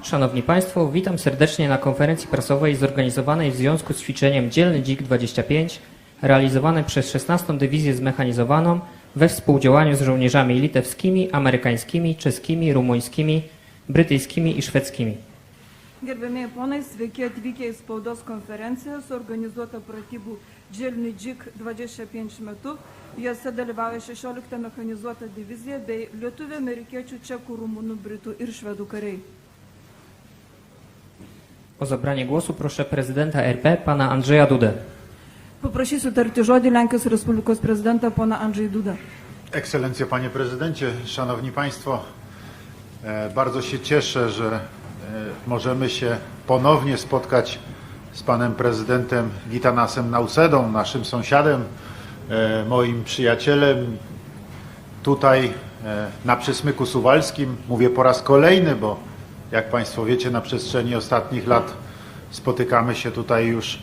Szanowni Państwo, witam serdecznie na konferencji prasowej zorganizowanej w związku z ćwiczeniem Dzielny Dzik 25, realizowanym przez 16. Dywizję Zmechanizowaną we współdziałaniu z żołnierzami litewskimi, amerykańskimi, czeskimi, rumuńskimi, brytyjskimi i szwedzkimi. Gerbėmėjai ponai, sveiki atvykę į spaudos konferenciją suorganizuotą pratybų Dzielny Dzik 25 metu. Jose dalyvauja 16 mechanizuota dywizija bei lietuvių, amerikiečių, čekų, rumunų, britų ir švedų kariai. O zabranie głosu proszę prezydenta RP, pana Andrzeja Dudę. Paprašysiu tarti žodį Lenkijos Respublikos prezidentą pana Andrzej Duda. Ekscelencjo, panie prezydencie, szanowni państwo, bardzo się cieszę, że możemy się ponownie spotkać z panem prezydentem Gitanasem Nausedą, naszym sąsiadem, moim przyjacielem tutaj na Przysmyku Suwalskim. Mówię po raz kolejny, bo jak państwo wiecie, na przestrzeni ostatnich lat spotykamy się tutaj już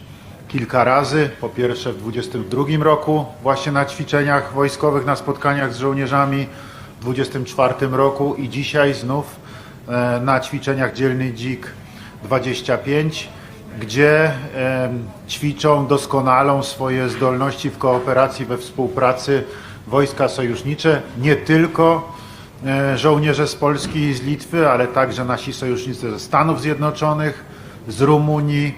kilka razy. Po pierwsze w 22 roku właśnie na ćwiczeniach wojskowych, na spotkaniach z żołnierzami, w 24 roku i dzisiaj znów na ćwiczeniach Dzielny Dzik 25, gdzie ćwiczą, doskonalą swoje zdolności w kooperacji, we współpracy wojska sojusznicze, nie tylko żołnierze z Polski i z Litwy, ale także nasi sojusznicy ze Stanów Zjednoczonych, z Rumunii,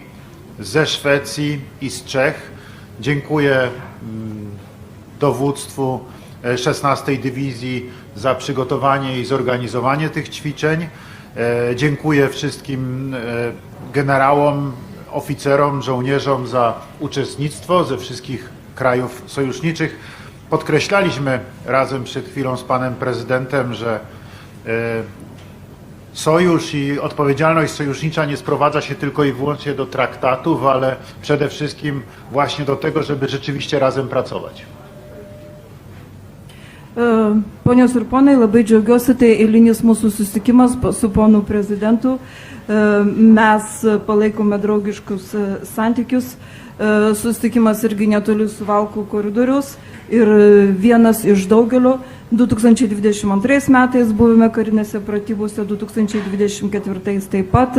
ze Szwecji i z Czech. Dziękuję dowództwu 16. Dywizji za przygotowanie i zorganizowanie tych ćwiczeń. Dziękuję wszystkim generałom, oficerom, żołnierzom za uczestnictwo ze wszystkich krajów sojuszniczych. Podkreślaliśmy razem przed chwilą z panem prezydentem, że sojusz i odpowiedzialność sojusznicza nie sprowadza się tylko i wyłącznie do traktatów, ale przede wszystkim właśnie do tego, żeby rzeczywiście razem pracować. Ponios ir ponai, labai džiaugiuosi, tai eilinis mūsų susitikimas su ponu prezidentu. Mes palaikome draugiškus santykius. Susitikimas irgi netoli Suvalkų koridorius ir vienas iš daugelio. 2022 metais buvome karinėse pratybose, 2024 taip pat.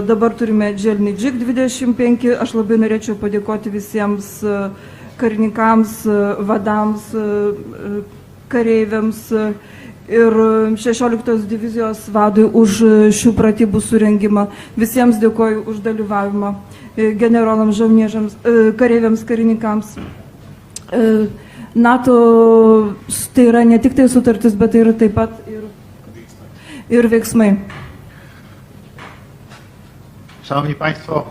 Dabar turime Dzielny Dzik 25. Aš labai norėčiau padėkoti visiems karininkams, vadams, kareiviams ir 16 divizijos vadui už šių pratybų surengimą. Visiems dėkoju už dalyvavimą, generolams, žołnierzams, kareiviams, karininkams. NATO tai yra ne tik tai sutartis, bet tai yra taip pat ir veiksmai. Szanowni Państwo,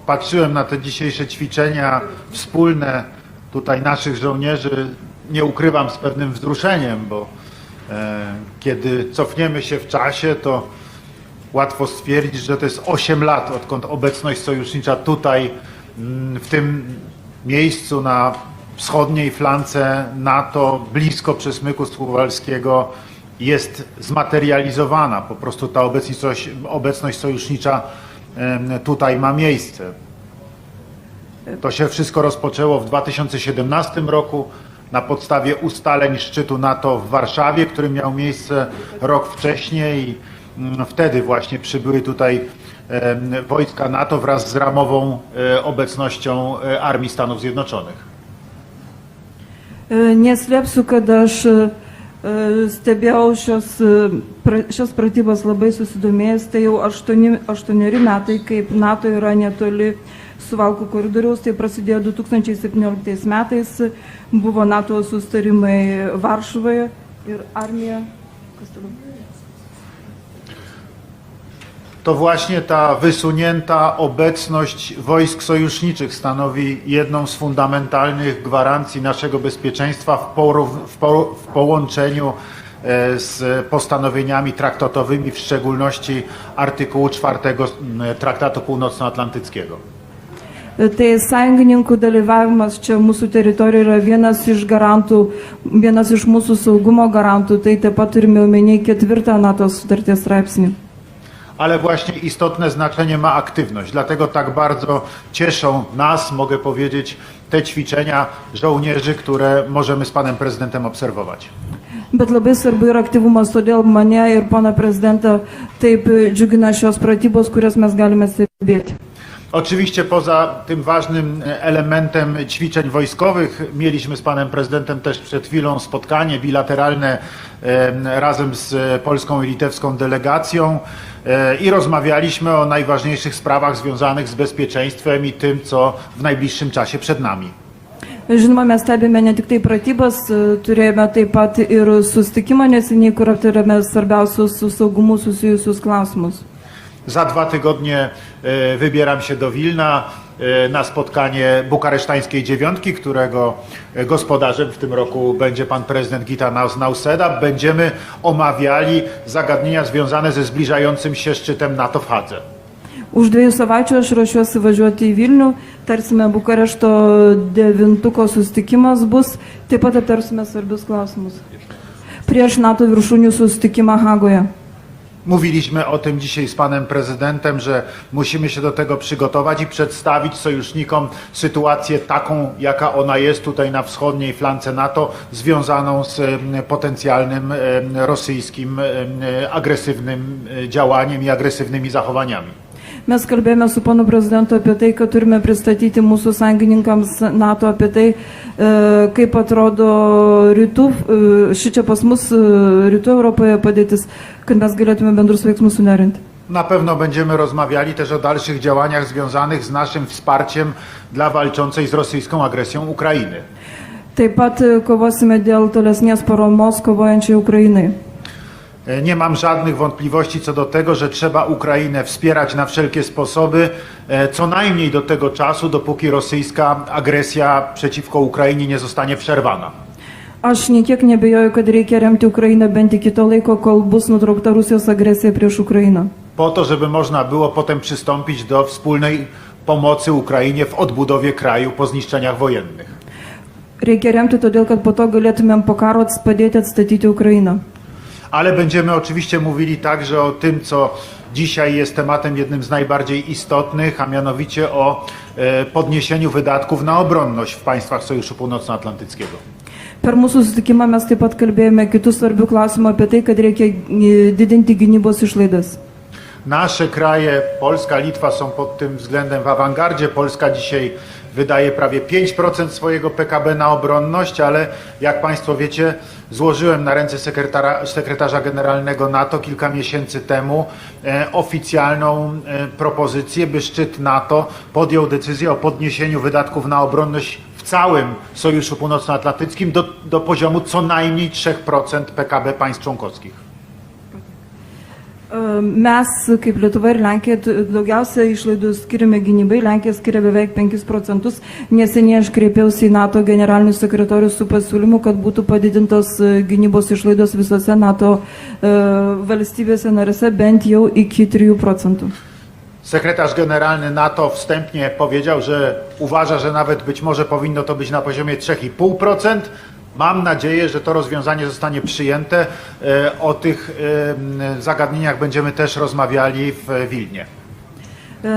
patrzyłem na te dzisiejsze ćwiczenia wspólne tutaj naszych żołnierzy, nie ukrywam, z pewnym wzruszeniem, bo kiedy cofniemy się w czasie, to łatwo stwierdzić, że to jest 8 lat, odkąd obecność sojusznicza tutaj, w tym miejscu na wschodniej flance NATO, blisko Przysmyku Suwalskiego, jest zmaterializowana. Po prostu ta obecność sojusznicza tutaj ma miejsce. To się wszystko rozpoczęło w 2017 roku na podstawie ustaleń szczytu NATO w Warszawie, który miał miejsce rok wcześniej i wtedy właśnie przybyły tutaj wojska NATO wraz z ramową obecnością Armii Stanów Zjednoczonych. Neslėpsiu, kad aš stebėjau šios pratybos labai susidomėjęs, tai jau 8 metai, kaip NATO yra netoli Suvalkų koridoriaus, tai prasidėjo 2017 metais, buvo NATO susitarimai Varšuvoje ir armija. To właśnie ta wysunięta obecność wojsk sojuszniczych stanowi jedną z fundamentalnych gwarancji naszego bezpieczeństwa w połączeniu z postanowieniami traktatowymi, w szczególności artykułu 4 Traktatu Północnoatlantyckiego. Tai sąjungininkų dalyvavimas čia mūsų teritorijoje yra vienas iš mūsų saugumo garantų, tai taip pat turime omeny 4 NATO sutarties straipsnį. Ale właśnie istotne znaczenie ma aktywność. Dlatego tak bardzo cieszą nas, mogę powiedzieć, te ćwiczenia żołnierzy, które możemy z panem prezydentem obserwować. Bet labai svarbu yra aktyvumas, todėl mane ir pana prezidentą taip džiugina šios pratybos, kurias mes galime stebėti. Oczywiście poza tym ważnym elementem ćwiczeń wojskowych mieliśmy z panem prezydentem też przed chwilą spotkanie bilateralne razem z polską i litewską delegacją i rozmawialiśmy o najważniejszych sprawach związanych z bezpieczeństwem i tym, co w najbliższym czasie przed nami. Žinoma, mes stebime ne tik tai pratybas, turėjome taip pat ir susitikimą neseniai, kur aptarėme svarbiausius su saugumu susijusius klausimus. Za 2 tygodnie wybieram się do Wilna na spotkanie bukaresztańskiej dziewiątki, którego gospodarzem w tym roku będzie pan prezydent Gitanas Nausėda. Będziemy omawiali zagadnienia związane ze zbliżającym się szczytem NATO w Hadze. Už 2 savaičių aš ruošiuosi važiuoti į Vilnių, tarsime Bukarešto 9 susitikimas bus, taip pat aptarsime svarbius klausimus. Prieš NATO viršūnių susitikimą Hagoje. Mówiliśmy o tym dzisiaj z panem prezydentem, że musimy się do tego przygotować i przedstawić sojusznikom sytuację taką, jaka ona jest tutaj na wschodniej flance NATO, związaną z potencjalnym rosyjskim agresywnym działaniem i agresywnymi zachowaniami. Mes kalbėjome su panu prezidentu apie tai, kad turime pristatyti mūsų sąjungininkams NATO apie tai, kaip atrodo rytų, šičia pas mus rytų Europoje padėtis, kad mes galėtume bendrus veiksmus suderinti. Na pewno będziemy rozmawiali też o dalszych działaniach związanych z naszym wsparciem dla walczącej z rosyjską agresją Ukrainy. Taip pat kovosime dėl tolesnės paramos kovojančiai Ukrainai. Nie mam żadnych wątpliwości co do tego, że trzeba Ukrainę wspierać na wszelkie sposoby, co najmniej do tego czasu, dopóki rosyjska agresja przeciwko Ukrainie nie zostanie przerwana. Aš niekiek nebejoju, kad reikia remti Ukrainą bent iki to laiko, kol bus nutraukta Rusijos agresija prieš Ukrainą. Po to, żeby można było potem przystąpić do wspólnej pomocy Ukrainie w odbudowie kraju po zniszczeniach wojennych. Reikia remti todėl, kad po to galėtumėm po karo padėti atstatyti Ukrainą. Ale będziemy oczywiście mówili także o tym, co dzisiaj jest tematem jednym z najbardziej istotnych, a mianowicie o podniesieniu wydatków na obronność w państwach Sojuszu Północnoatlantyckiego. Per mūsų susitikimą mes taip pat kalbėjome kitų svarbių klausimų apie tai, kad reikia didinti gynybos išlaidas. Nasze kraje, Polska, Litwa są pod tym względem w awangardzie. Polska dzisiaj wydaje prawie 5% swojego PKB na obronność, ale jak Państwo wiecie, złożyłem na ręce sekretarza generalnego NATO kilka miesięcy temu oficjalną propozycję, by szczyt NATO podjął decyzję o podniesieniu wydatków na obronność w całym Sojuszu Północnoatlantyckim do poziomu co najmniej 3% PKB państw członkowskich. Mes, kaip Lietuva ir Lenkija, daugiausia išlaidų skiriame gynybai, Lenkija skiria beveik 5%. Neseniai aš kreipiausi į NATO generalinį sekretorių su pasiūlymu, kad būtų padidintos gynybos išlaidos visose NATO valstybėse narėse bent jau iki 3%. Sekretarz generalny NATO wstępnie powiedział, że uważa, że nawet być może powinno to być na poziomie 3,5%. Mam nadzieję, że to rozwiązanie zostanie przyjęte. O tych zagadnieniach będziemy też rozmawiali w Wilnie.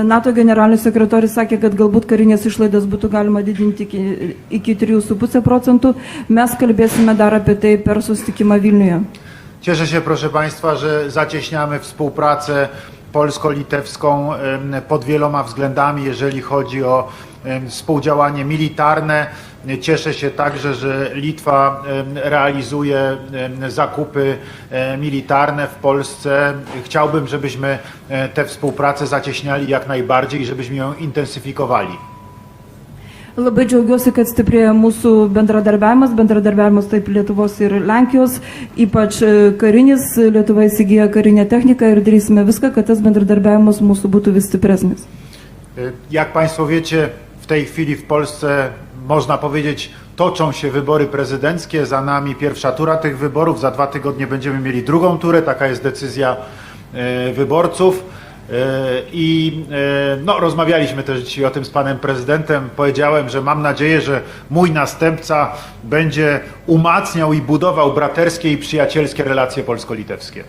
NATO generalinis sekretorius sakė, kad galbūt karinės išlaidas būtų galima didinti iki 3,5%. Mes kalbėsime dar apie tai per susitikimą Vilniuje. Cieszę się, proszę Państwa, że zacieśniamy współpracę polsko-litewską pod wieloma względami, jeżeli chodzi o współdziałanie militarne. Cieszę się także, że Litwa realizuje zakupy militarne w Polsce. Chciałbym, żebyśmy tę współpracę zacieśniali jak najbardziej i żebyśmy ją intensyfikowali. Labai džiaugiuosi, kad stiprėja mūsų bendradarbiavimas taip Lietuvos ir Lenkijos, ypač karinis, Lietuva įsigyja karinę techniką ir darysime viską, kad tas bendradarbiavimas mūsų būtų vis stipresnis. Jak Państwo wiecie, w tej chwili w Polsce, można powiedzieć, toczą się wybory prezydenckie, za nami pierwsza tura tych wyborów, za 2 tygodnie będziemy mieli drugą turę, taka jest decyzja wyborców. I rozmawialiśmy też dzisiaj o tym z panem prezydentem. Powiedziałem, że mam nadzieję, że mój następca będzie umacniał i budował braterskie i przyjacielskie relacje polsko-litewskie.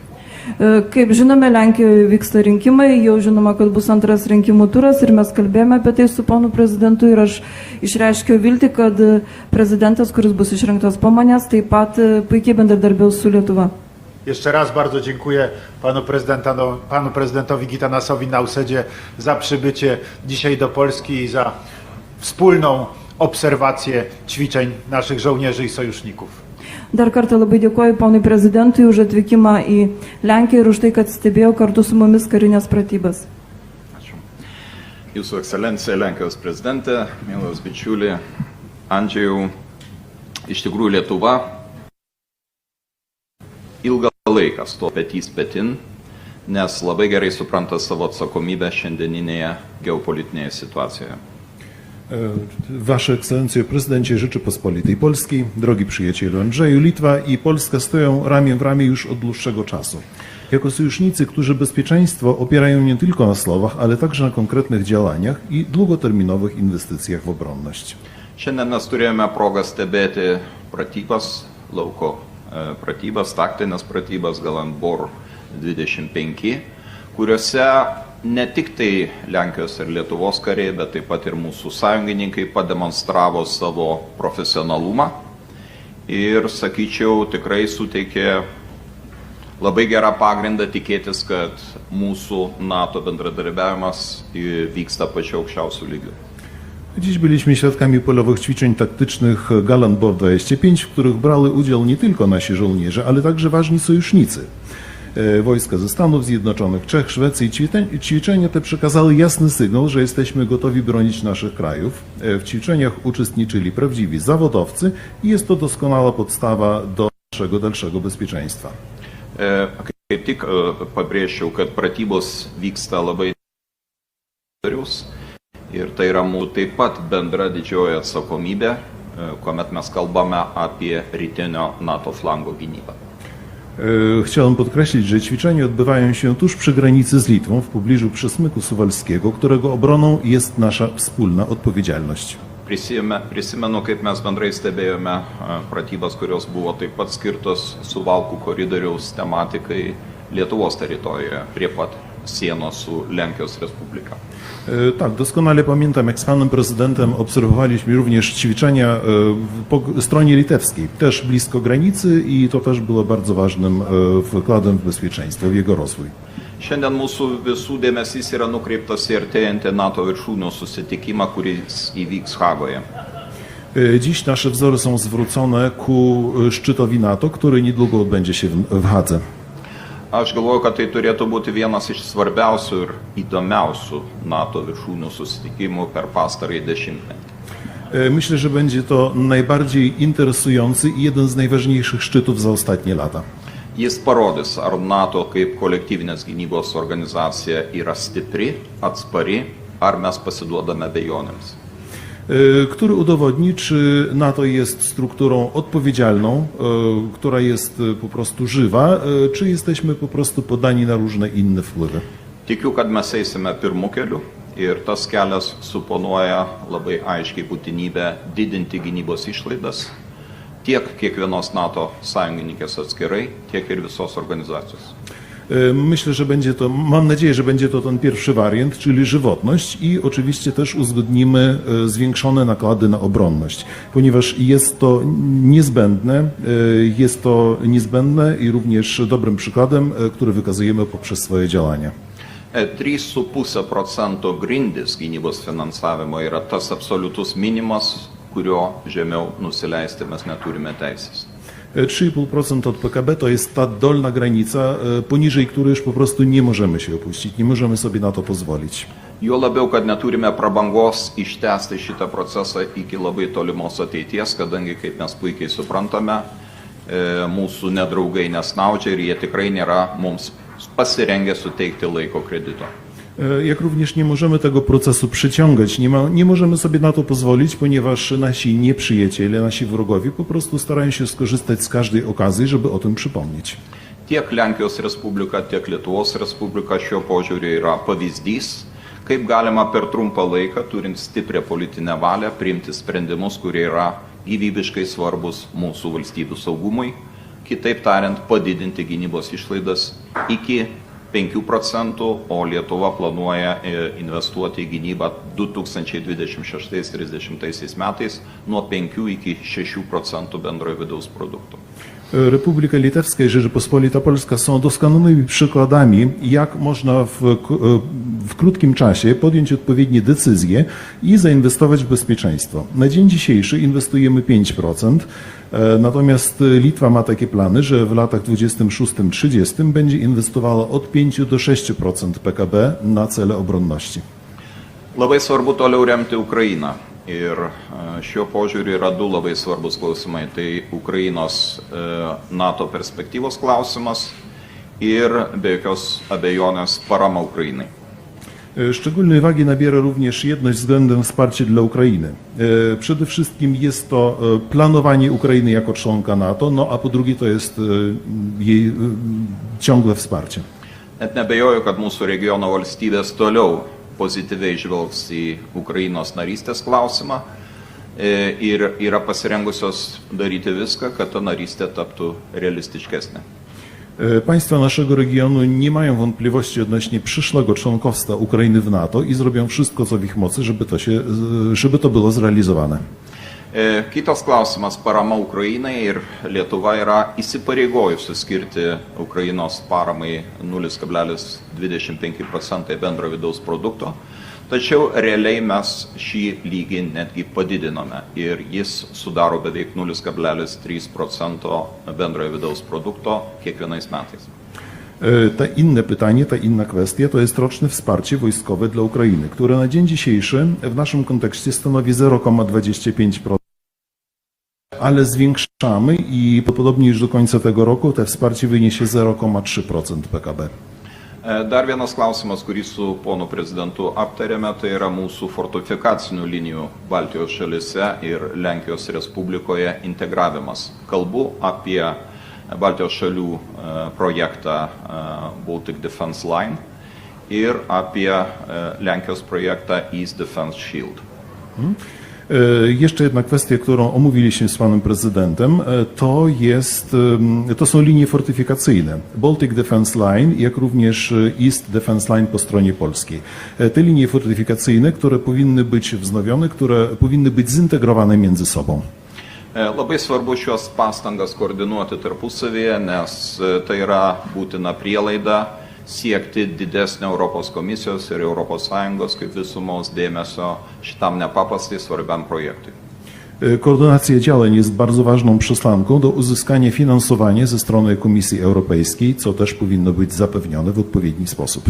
Kaip žinome, Lenkijoje vyksta rinkimai, jau žinoma, kad bus antras rinkimų turas ir mes kalbėjome apie tai su ponu prezidentu ir aš išreiškiau viltį, kad prezidentas, kuris bus išrinktas po manęs, taip pat puikiai bendradarbiaus su Lietuva. Jeszcze raz bardzo dziękuję panu prezydentowi Gitanasowi Nausedzie za przybycie dzisiaj do Polski i za wspólną obserwację ćwiczeń naszych żołnierzy i sojuszników. Dar kartą labai dėkoju ponui prezidentui už atvykimą į Lenkiją ir už tai, kad stebėjo kartu su mumis karinės pratybas. Ačiū. Jūsų ekscelencija Lenkijos prezidentė, mielas bičiuli Andžejau, iš tikrųjų Lietuva ilgą laiką stovi petys petin, nes labai gerai supranta savo atsakomybę šiandieninėje geopolitinėje situacijoje. Wasze Ekscelencje, Prezydencie Rzeczypospolitej Polskiej, drogi przyjacielu Andrzeju, Litwa i Polska stoją ramię w ramię już od dłuższego czasu. Jako sojusznicy, którzy bezpieczeństwo opierają nie tylko na słowach, ale także na konkretnych działaniach i długoterminowych inwestycjach w obronność. Šiandien mes turėjome progą stebėti pratybas, lauko pratybas, taktinės pratybas Galanbor 25, kuriuose ne tik tai Lenkijos ir Lietuvos kariai, bet taip pat ir mūsų sąjungininkai pademonstravo savo profesionalumą ir, sakyčiau, tikrai suteikė labai gerą pagrindą tikėtis, kad mūsų NATO bendradarbiavimas vyksta pačiu aukščiausiu lygiu. Dziś byliśmy świadkami polowych ćwiczeń taktycznych Galanbor 25, w których brali udział nie tylko nasi żołnierze, ale także ważni sojusznicy. Wojska ze Stanów Zjednoczonych, Czech, Szwecji. Ćwiczenia te przekazały jasny sygnał, że jesteśmy gotowi bronić naszych krajów. W ćwiczeniach uczestniczyli prawdziwi zawodowcy i jest to doskonała podstawa do naszego dalszego bezpieczeństwa. Kaip tik pabrėžčiau, kad pratybos vyksta labai ir tai yra mūsų taip pat bendra didžioji atsakomybė, kuomet mes kalbame apie rytinio NATO flango gynybą. Chciałem podkreślić, że ćwiczenia odbywają się tuż przy granicy z Litwą, w pobliżu Przesmyku Suwalskiego, którego obroną jest nasza wspólna odpowiedzialność. Prisimenu, kaip mes bendrai stebėjome pratybas, kurios buvo taip pat skirtos Suvalkų koridoriaus tematikai Lietuvos teritorijoje, prie pat sienos su Lenkijos Respublika. Tak, doskonale pamiętam, jak z panem prezydentem obserwowaliśmy również ćwiczenia po stronie litewskiej, też blisko granicy i to też było bardzo ważnym wkładem w bezpieczeństwo, w jego rozwój. Šiandien mūsų visų dėmesys yra nukreiptas į artėjantį NATO viršūnių susitikimą, kuris įvyks Hagoje. Dziś nasze wzory są zwrócone ku szczytowi NATO, który niedługo odbędzie się w Hadze. Aš galvoju, kad tai turėtų būti vienas iš svarbiausių ir įdomiausių NATO viršūnių susitikimų per pastarąjį dešimtmetį. Myślę, że będzie to najbardziej interesujący i jeden z najważniejszych szczytów za ostatnie lata. Jis parodys, ar NATO kaip kolektyvinės gynybos organizacija yra stipri, atspari, ar mes pasiduodame abejonėms. Który udowodni, czy NATO jest strukturą odpowiedzialną, która jest po prostu żywa, czy jesteśmy po prostu poddani na różne inne wpływy. Tikiu, kad mes eisime pirmu keliu ir tas kelias suponuoja labai aiškiai būtinybę didinti gynybos išlaidas tiek kiekvienos NATO sąjungininkės atskirai, tiek ir visos organizacijos. Myślę, że będzie to, mam nadzieję, że będzie to ten pierwszy wariant, czyli żywotność i oczywiście też uzgodnimy zwiększone nakłady na obronność, ponieważ jest to niezbędne i również dobrym przykładem, który wykazujemy poprzez swoje działania. 3,5% grindis gynybos finansavimo yra tas absoliutus minimas, kurio žemiau nusileisti mes neturime teisės. 3,5% od PKB to jest ta dolna granica, poniżej której już po prostu nie możemy się opuścić, nie możemy sobie na to pozwolić. Juo labiau, kad neturime prabangos ištęsti šitą procesą iki labai tolimos ateities, kadangi, kaip mes puikiai suprantame, mūsų nedraugai nesnaudžia ir jie tikrai nėra mums pasirengę suteikti laiko kredito. Jak również nie możemy tego procesu przyciągać, nie możemy sobie na to pozwolić, ponieważ nasi nieprzyjaciele, nasi wrogowie po prostu starają się skorzystać z każdej okazji, żeby o tym przypomnieć. Tiek Lenkijos Respublika, tiek Lietuvos Respublika šiuo požiūriu yra pavyzdys, kaip galima per trumpą laiką, turint stiprią politinę valią, priimti sprendimus, kurie yra gyvybiškai svarbus mūsų valstybių saugumui, kitaip tariant, padidinti gynybos išlaidas iki 5%, o Lietuva planuoja investuoti į gynybą 2026-30 metais nuo 5 iki 6% bendrojo vidaus produkto. Republika Litewska i Rzeczypospolita Polska są doskonanymi przykładami, jak można w krótkim czasie podjąć odpowiednie decyzje i zainwestować w bezpieczeństwo. Na dzień dzisiejszy inwestujemy 5%, natomiast Litwa ma takie plany, że w latach 26-30 będzie inwestowała od 5 do 6% PKB na cele obronności. Labai svarbu toliau remti Ukrainą. Ir šiuo požiūriu yra du labai svarbus klausimai. Tai Ukrainos NATO perspektyvos klausimas ir be jokios abejonės parama Ukrainai. Szczególnej wagi nabiera również jedność względem wsparcia dla Ukrainy. Przede wszystkim jest to planowanie Ukrainy jako członka NATO, no a po drugie to jest jej ciągłe wsparcie. Net nebejoju, kad mūsų regiono valstybės toliau pozityviai žvelgs į Ukrainos narystės klausimą ir yra pasirengusios daryti viską, kad ta narystė taptų realistiškesnė. Państwa naszego regionu nie mają wątpliwości odnośnie przyszłego członkostwa Ukrainy w NATO i zrobią wszystko, co w ich mocy, żeby to było zrealizowane. Kitas klausimas - parama Ukrainai, ir Lietuva yra įsipareigojusi skirti Ukrainos paramai 0,25% bendro vidaus produkto, tačiau realiai mes šį lygį netgi padidinome ir jis sudaro beveik 0,3% bendrojo vidaus produkto kiekvienais metais. Ta inne pytanie, ta inna kwestia to jest roczne wsparcie wojskowe dla Ukrainy, które na dzień dzisiejszy w naszym kontekście stanowi 0,25%, ale zwiększamy i podobnie już do końca tego roku to wsparcie wyniesie 0,3% PKB. Dar vienas klausimas, kurį su ponu prezidentu aptarėme, tai yra mūsų fortifikacinių linijų Baltijos šalyse ir Lenkijos Respublikoje integravimas. Kalbu apie Baltijos šalių projektą Baltic Defense Line ir apie Lenkijos projektą East Defense Shield. Jeszcze jedna kwestia, którą omówiliśmy z panem prezydentem, to są linie fortyfikacyjne. Baltic Defense Line, jak również East Defense Line po stronie polskiej. Te linie fortyfikacyjne, które powinny być wznowione, które powinny być zintegrowane między sobą. Labai svarbu šios pastangas koordinuoti tarpusavyje, nes tai yra būtina prielaida siekti didesnio Europos komisijos ir Europos Sąjungos kaip visumos dėmesio šitam nepaprastai svarbiam projektui. Koordynacja działań jest bardzo ważną przesłanką do uzyskania finansowania ze strony Komisji Europejskiej, co też powinno być zapewnione w odpowiedni sposób.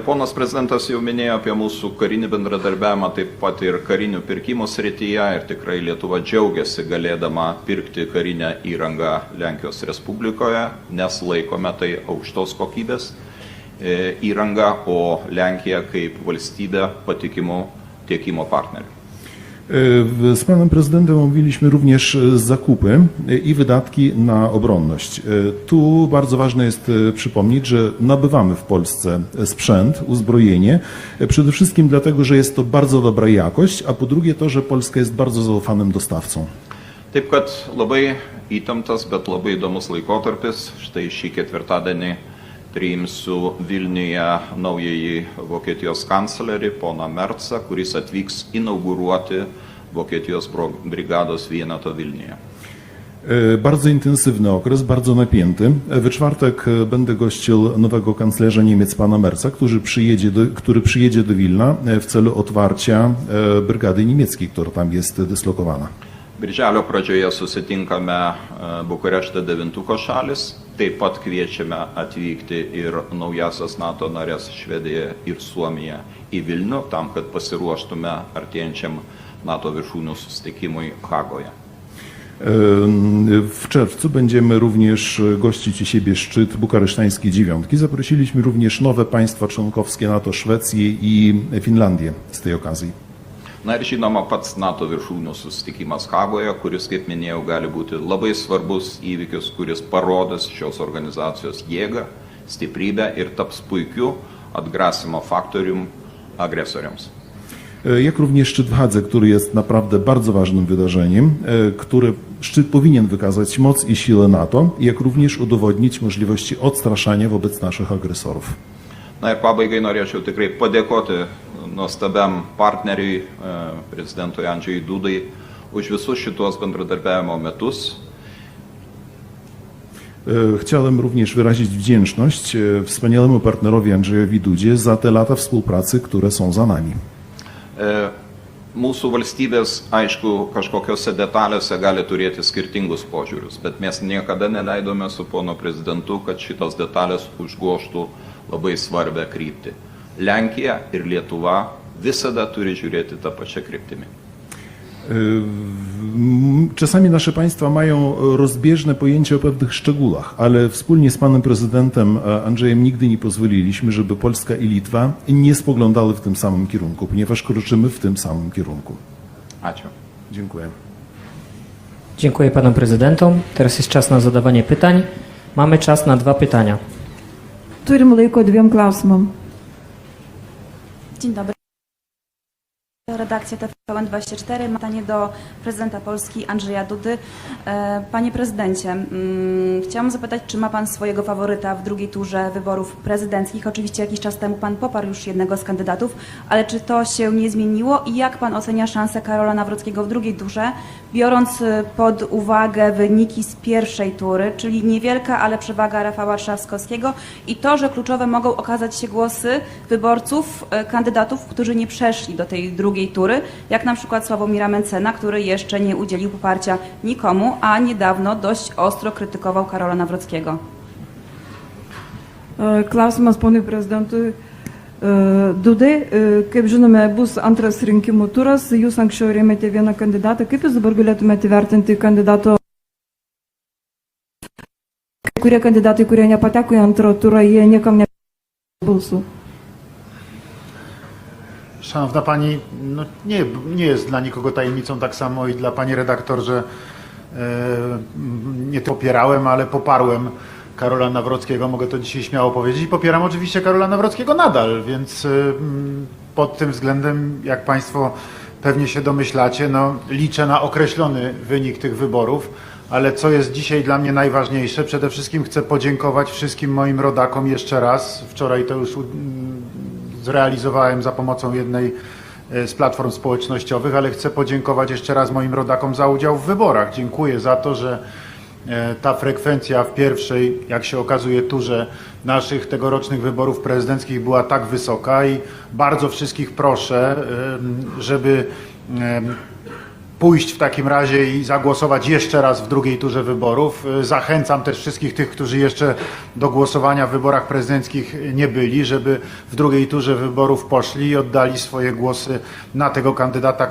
Ponas prezidentas jau minėjo apie mūsų karinį bendradarbiavimą, taip pat ir karinių pirkimų srityje, ir tikrai Lietuva džiaugiasi galėdama pirkti karinę įrangą Lenkijos Respublikoje, nes laikome tai aukštos kokybės įrangą, o Lenkija kaip valstybė patikimų tiekimo partnerių. Z panem prezydentem omówiliśmy również zakupy i wydatki na obronność. Tu bardzo ważne jest przypomnieć, że nabywamy w Polsce sprzęt, uzbrojenie, przede wszystkim dlatego, że jest to bardzo dobra jakość, a po drugie to, że Polska jest bardzo zaufanym dostawcą. Taip kad labai įtemptas, bet labai įdomus laikotarpis. Štai šį ketvirtadienį priimsiu Vilniuje naująjį Vokietijos kanclerį, poną Mercą, kuris atvyks inauguruoti Vokietijos brigados vieneto Vilniuje. Bardzo intensywny okres, bardzo napięty. W czwartek będę gościł nowego kanclerza Niemiec, pana Merca, który przyjedzie do Wilna w celu otwarcia brygady niemieckiej, która tam jest dyslokowana. Birželio pradžioje susitinkame Bukarešte devintuko šalis, taip pat kviečiame atvykti ir naujasias NATO narės Švediją ir Suomiją į Vilnių, tam, kad pasiruoštume artėjančiam NATO viršūnių susitikimui Hagoje. W czerwcu będziemy również gościć u siebie szczyt bukaresztańskiej dziewiątki. Zaprosiliśmy również nowe państwa członkowskie NATO, Szwecję i Finlandię z tej okazji. Na ir žinoma pats NATO viršūnių susitikimas Hagoje, kuris, kaip minėjau, gali būti labai svarbus įvykis, kuris parodys šios organizacijos jėgą, stiprybę ir taps puikiu atgrasimo faktorium agresoriams. jak również szczyt w Hadze, który jest naprawdę bardzo ważnym wydarzeniem, który szczyt powinien wykazać moc i siłę NATO, jak również udowodnić możliwości odstraszania wobec naszych agresorów. Na ir pabaigai norėčiau tikrai padėkoti nuostabiam partneriui, prezidentui Andžejui Dudai, už visus šitos bendradarbiavimo metus. Chciałem również wyrazić wdzięczność wspaniałemu partnerowi Andrzejowi Dudzie za te lata współpracy, które są za nami. Mūsų valstybės, aišku, kažkokiose detalėse gali turėti skirtingus požiūrius, bet mes niekada neleidome su pono prezidentu, kad šitos detalės užgoštų labai svarbę kryptį. Lenkija ir Lietuva visada turi žiūrėti tą pačią kryptimį. Czasami nasze państwa mają rozbieżne pojęcie o pewnych szczegółach, ale wspólnie z panem prezydentem Andrzejem nigdy nie pozwoliliśmy, żeby Polska i Litwa nie spoglądały w tym samym kierunku, ponieważ kroczymy w tym samym kierunku. Ačiū. Dziękuję. Dziękuję panom prezydentom. Teraz jest czas na zadawanie pytań. Mamy czas na 2 pytania. Turim laiko 2 klausimam. Dzień dobry. Redakcja TVN24. Mam pytanie do prezydenta Polski Andrzeja Dudy. Panie prezydencie, chciałam zapytać, czy ma pan swojego faworyta w drugiej turze wyborów prezydenckich? Oczywiście jakiś czas temu pan poparł już jednego z kandydatów, ale czy to się nie zmieniło i jak pan ocenia szansę Karola Nawrockiego w drugiej turze, biorąc pod uwagę wyniki z pierwszej tury, czyli niewielka, ale przewaga Rafała Trzaskowskiego i to, że kluczowe mogą okazać się głosy wyborców, kandydatów, którzy nie przeszli do tej drugiej tury, jak na przykład Sławomira Mencena, który jeszcze nie udzielił poparcia nikomu, a niedawno dość ostro krytykował Karola Nawrockiego. Klausimas ponui prezidentui Dudai. Kaip žinome, bus antras rinkimų turas. Jūs anksčiau rėmėte vieną kandidatą. Kaip jūs dabar galėtumėte vertinti kandidato? Kai kurie kandidatai, kurie nepateko į antrą turą, jie niekam nepateko balsų. Szanowna Pani, no nie jest dla nikogo tajemnicą, tak samo i dla Pani redaktor, że nie tylko popierałem, ale poparłem Karola Nawrockiego, mogę to dzisiaj śmiało powiedzieć, i popieram oczywiście Karola Nawrockiego nadal, więc pod tym względem, jak Państwo pewnie się domyślacie, no, liczę na określony wynik tych wyborów, ale co jest dzisiaj dla mnie najważniejsze, przede wszystkim chcę podziękować wszystkim moim rodakom jeszcze raz. Wczoraj to już zrealizowałem za pomocą jednej z platform społecznościowych, ale chcę podziękować jeszcze raz moim rodakom za udział w wyborach. Dziękuję za to, że ta frekwencja w pierwszej, jak się okazuje, turze naszych tegorocznych wyborów prezydenckich była tak wysoka i bardzo wszystkich proszę, żeby pójść w takim razie i zagłosować jeszcze raz w drugiej turze wyborów. Zachęcam też wszystkich tych, którzy jeszcze do głosowania w wyborach prezydenckich nie byli, żeby w drugiej turze wyborów poszli i oddali swoje głosy na tego kandydata,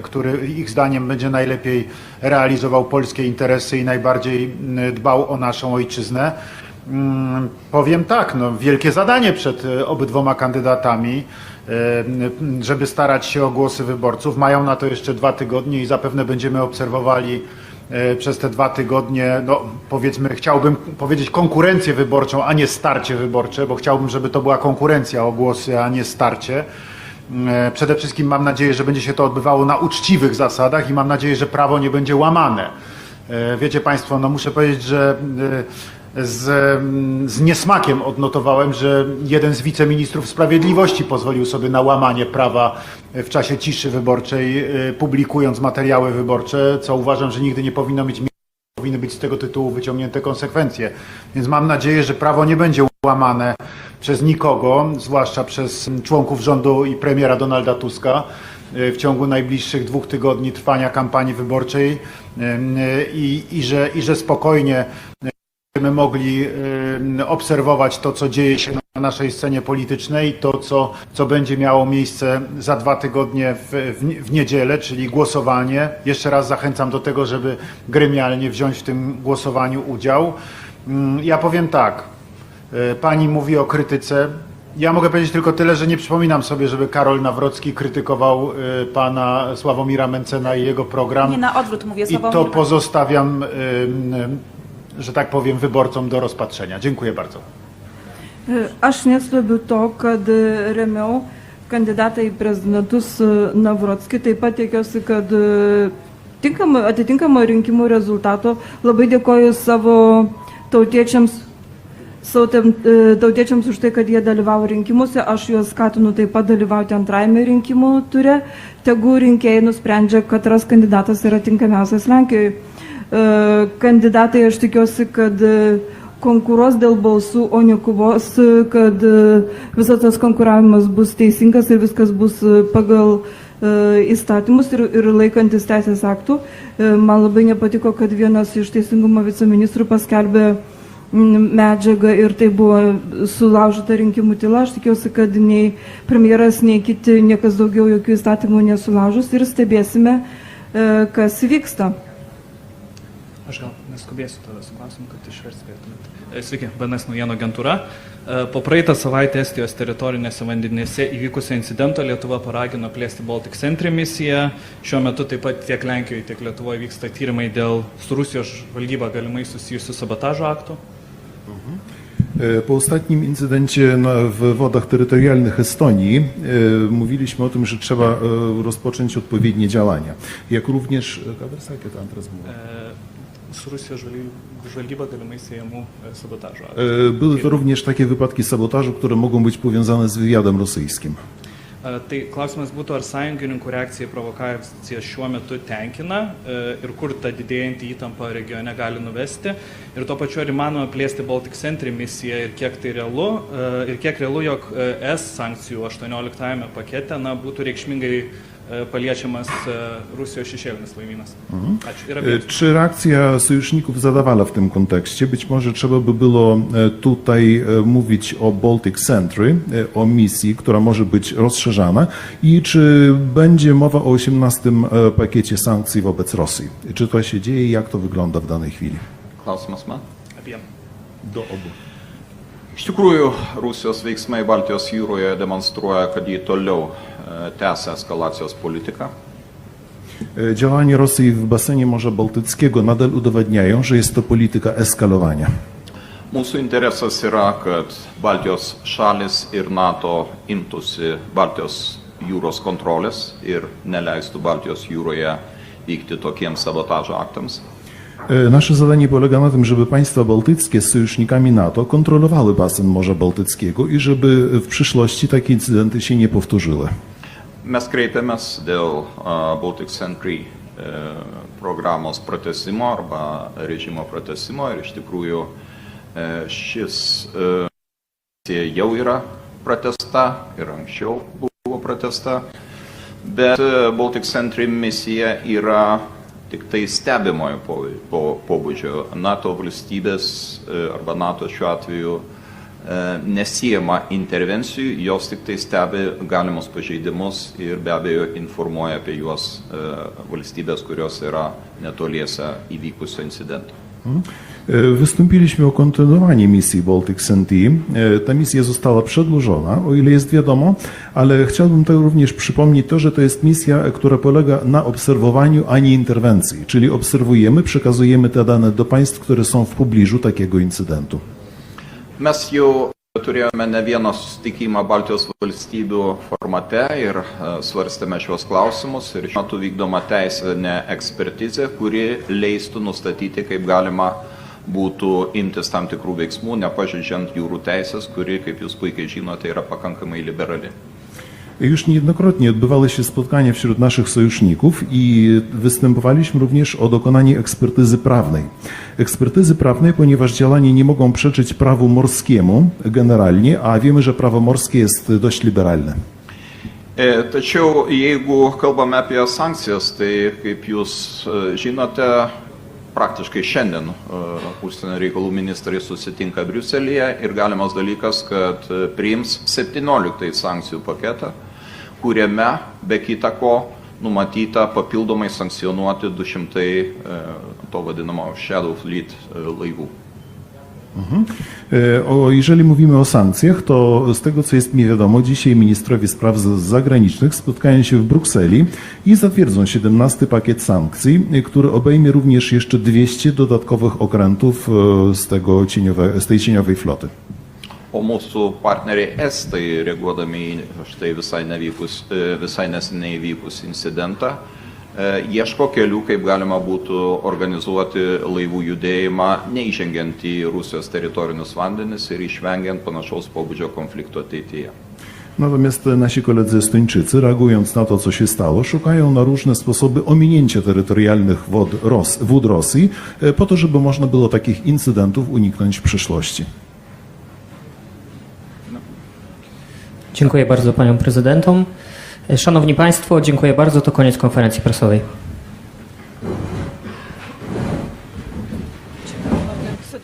który ich zdaniem będzie najlepiej realizował polskie interesy i najbardziej dbał o naszą ojczyznę. Powiem tak, no, wielkie zadanie przed obydwoma kandydatami, żeby starać się o głosy wyborców. Mają na to jeszcze 2 tygodnie i zapewne będziemy obserwowali przez te 2 tygodnie, no powiedzmy, chciałbym powiedzieć konkurencję wyborczą, a nie starcie wyborcze, bo chciałbym, żeby to była konkurencja o głosy, a nie starcie. Przede wszystkim mam nadzieję, że będzie się to odbywało na uczciwych zasadach i mam nadzieję, że prawo nie będzie łamane. Wiecie Państwo, no muszę powiedzieć, że z niesmakiem odnotowałem, że jeden z wiceministrów sprawiedliwości pozwolił sobie na łamanie prawa w czasie ciszy wyborczej, publikując materiały wyborcze, co uważam, że nigdy nie powinno mieć miejsca, powinny być z tego tytułu wyciągnięte konsekwencje. Więc mam nadzieję, że prawo nie będzie łamane przez nikogo, zwłaszcza przez członków rządu i premiera Donalda Tuska w ciągu najbliższych 2 tygodni trwania kampanii wyborczej i że spokojnie będziemy mogli obserwować to, co dzieje się na naszej scenie politycznej, to, co będzie miało miejsce za 2 tygodnie w niedzielę, czyli głosowanie. Jeszcze raz zachęcam do tego, żeby gremialnie wziąć w tym głosowaniu udział. Ja powiem tak, Pani mówi o krytyce. Ja mogę powiedzieć tylko tyle, że nie przypominam sobie, żeby Karol Nawrocki krytykował pana Sławomira Mencena i jego program. Nie, na odwrót mówię, I Sławomir to Mencen. pozostawiam, że tak powiem, wyborcom do rozpatrzenia. Dziękuję bardzo. Aš neslebiu to, kad remiau kandidatą į prezidentus Navrockį. Taip pat tikiuosi, kad atitinkamo rinkimų rezultato. Labai dėkoju savo tautiečiams už tai, kad jie dalyvavo rinkimuose. Aš juos skatinu taip pat dalyvauti antrajame rinkimų ture. Tegu rinkėjai nusprendžia, katras kandidatas yra tinkamiausias Lenkijoje. Kandidatai, aš tikiuosi, kad konkuruos dėl balsų, o ne kovos, kad visas tas konkuravimas bus teisingas ir viskas bus pagal įstatymus ir laikantis teisės aktų. Man labai nepatiko, kad vienas iš teisingumo viceministrų paskelbė medžiagą ir tai buvo sulaužyta rinkimų tyla. Aš tikiuosi, kad nei premjeras, nei kiti niekas daugiau jokių įstatymų nesulaužus ir stebėsime, kas vyksta. Aš gal neskubėsiu tada su klausimu, kad išverspėtumėt. Sveiki, BNS naujienų agentūra. Po praeitą savaitę Estijos teritorinėse vandenėse įvykusio incidento Lietuva paragino plėsti Baltic Sentry misiją. Šiuo metu taip pat tiek Lenkijoje, tiek Lietuvoje vyksta tyrimai dėl su Rusijos žvalgyba galimai susijusių sabotażo aktų. Po ostatnim incydencie w wodach terytorialnych Estonii mówiliśmy o tym, że trzeba rozpocząć odpowiednie działania. Jak również... Su Rusijos žvalgyba galimai siejamų sabotažo. Były to również takie wypadki sabotażu, które mogą być powiązane z wywiadem rosyjskim. Tai klausimas būtų, ar sąjungininkų reakcija į provokaciją šiuo metu tenkina ir kur ta didėjantį įtampą regione gali nuvesti. Ir tuo pačiu, ar įmanoma plėsti Baltic Sentry misiją ir kiek tai realu, jog ES sankcijų 18 pakete būtų reikšmingai paliečiamas Rusijos šešėlinis laimynas. Ačiū. Czy reakcja sojuszników zadawala w tym kontekście? Być może trzeba by było tutaj mówić o Baltic Sentry, o misji, która może być rozszerzana i czy będzie mowa o 18 pakiecie sankcji wobec Rosji? Czy to się dzieje i jak to wygląda w danej chwili? Klausimas man? Abiem. Do obu. Iš tikrųjų, Rusijos veiksmai Baltijos jūroje demonstruoja, kad jį toliau tęsia eskalacijos politiką. Działania Rosji w basenie Morza Bałtyckiego nadal udowadniają, że jest to polityka eskalowania. Mūsų interesas yra, kad Baltijos šalis ir NATO imtųsi Baltijos jūros kontrolės ir neleistų Baltijos jūroje vykti tokiems sabotažo aktams. Nasze zadanie polega na tym, żeby państwa bałtyckie z sojusznikami NATO kontrolowały basen Morza Bałtyckiego i żeby w przyszłości takie incydenty się nie powtórzyły. Mes kreipėmės dėl Baltic Sentry programos pratęsimo arba režimo pratęsimo ir iš tikrųjų šis jau yra pratęsta ir anksčiau buvo pratęsta, bet Baltic Sentry misija yra tik tai stebimojo pobūdžio. NATO valstybės arba NATO šiuo atveju nesijama intervencijų, jos tik tai stebi galimus pažeidimus ir be abejo informuoja apie juos valstybės, kurios yra netoliese įvykusio incidento. Wystąpiliśmy o kontynuowanie misji Baltic Sentry. Ta misja została przedłużona, o ile jest wiadomo, ale chciałbym to również przypomnieć to, że to jest misja, która polega na obserwowaniu, a nie interwencji. Czyli obserwujemy, przekazujemy te dane do państw, które są w pobliżu takiego incydentu. Mes jau turėjome ne vieną susitikimą Baltijos valstybių formate ir svarstėme šios klausimus ir šiuo metu vykdoma teisinė ekspertizė, kuri leistų nustatyti, kaip galima būtų imtis tam tikrų veiksmų, nepažeidžiant jūrų teisės, kuri, kaip jūs puikiai žinote, yra pakankamai liberali. Już niejednokrotnie odbywały się spotkania wśród naszych sojuszników i występowaliśmy również o dokonanie ekspertyzy prawnej. Ekspertyzy prawnej, ponieważ działania nie mogą przeczyć prawu morskiemu generalnie, a wiemy, że prawo morskie jest dość liberalne. Tačiau jeigu kalbame apie sankcijas, tai kaip jūs žinote, praktiškai šiandien užsienio reikalų ministrai susitinka Briuselyje ir galimas dalykas, kad priims 17 sankcijų paketą, kuriame be kita ko numatyta papildomai sankcionuoti 200 to vadinamo Shadow Fleet laivų. Jeżeli mówimy o sankcjach, to z tego, co jest mi wiadomo, dzisiaj ministrowie spraw zagranicznych spotkają się w Brukseli i zatwierdzą 17 pakiet sankcji, który obejmie również jeszcze 200 dodatkowych okrętów z tej cieniowej floty. O mūsų partneriai Estai, reaguodami į štai visai neseniai įvykus incidentą, ieško kelių, kaip galima būtų organizuoti laivų judėjimą, neįžengiant į Rusijos teritorinius vandenis ir išvengiant panašaus pobūdžio konflikto ateityje. Natomiast nasi koledzy Estończycy, reagując na to, co się stało, szukają na różne sposoby ominięcia terytorialnych wód Rosji, po to, żeby można było takich incydentów uniknąć w przyszłości. Dziękuję bardzo paniom prezydentom. Szanowni Państwo, dziękuję bardzo. To koniec konferencji prasowej. Все,